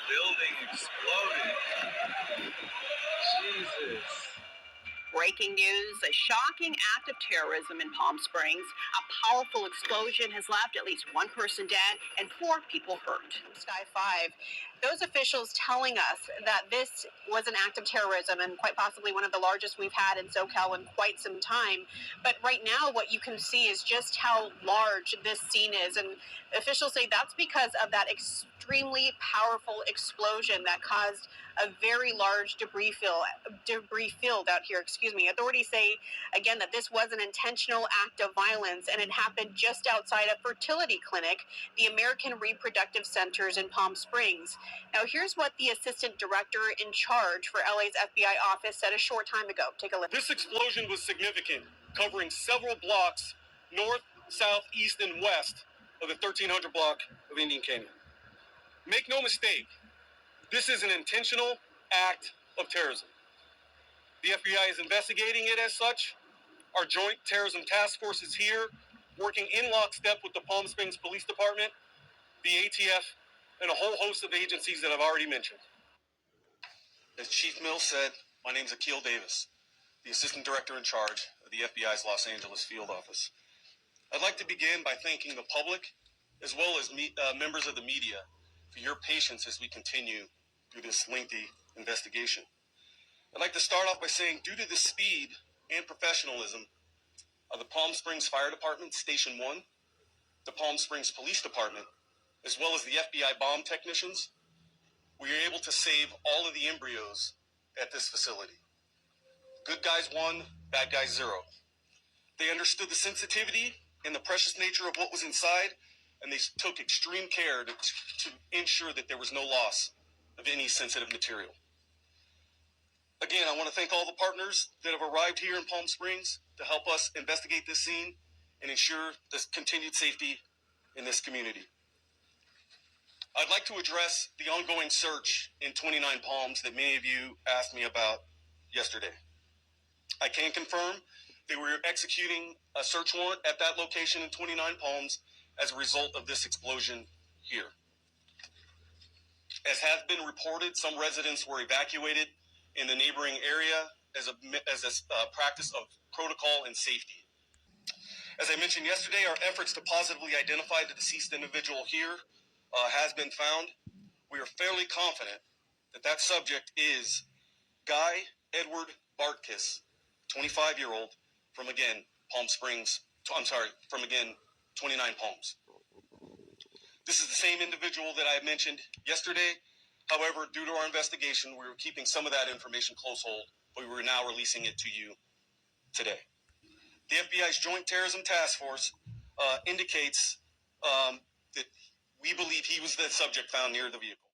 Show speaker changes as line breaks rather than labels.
Building exploded. Jesus.
Breaking news, a shocking act of terrorism in Palm Springs. A powerful explosion has left at least one person dead and 4 people hurt. Sky 5, those officials telling us that this was an act of terrorism and quite possibly one of the largest we've had in SoCal in quite some time. But right now what you can see is just how large this scene is. And officials say that's because of that extremely powerful explosion that caused a very large debris field out here. Authorities say again that this was an intentional act of violence and it happened just outside a fertility clinic, the American Reproductive Centers in Palm Springs. Now here's what the assistant director in charge for LA's FBI office said a short time ago. Take a look.
This explosion was significant, covering several blocks north, south, east, and west of the 1300 block of Indian Canyon. Make no mistake, this is an intentional act of terrorism. The FBI is investigating it as such. Our Joint Terrorism Task Force is here, working in lockstep with the Palm Springs Police Department, the ATF, and a whole host of agencies that I've already mentioned. As Chief Mills said, my name is Akil Davis, the Assistant Director in charge of the FBI's Los Angeles Field Office. I'd like to begin by thanking the public, as well as members of the media, for your patience as we continue through this lengthy investigation. I'd like to start off by saying, due to the speed and professionalism of the Palm Springs Fire Department, Station 1, the Palm Springs Police Department, as well as the FBI bomb technicians, we were able to save all of the embryos at this facility. Good guys won, bad guys zero. They understood the sensitivity and the precious nature of what was inside, and they took extreme care to ensure that there was no loss of any sensitive material. Again, I want to thank all the partners that have arrived here in Palm Springs to help us investigate this scene and ensure the continued safety in this community. I'd like to address the ongoing search in 29 Palms that many of you asked me about yesterday. I can confirm that we're executing a search warrant at that location in 29 Palms as a result of this explosion here. As has been reported, some residents were evacuated in the neighboring area as a practice of protocol and safety. As I mentioned yesterday, our efforts to positively identify the deceased individual here has been found. We are fairly confident that that subject is Guy Edward Bartkiss, 25-year-old from, again, from 29 Palms. This is the same individual that I mentioned yesterday. However, due to our investigation, we were keeping some of that information close hold, but we were now releasing it to you today. The FBI's Joint Terrorism Task Force indicates that we believe he was the subject found near the vehicle.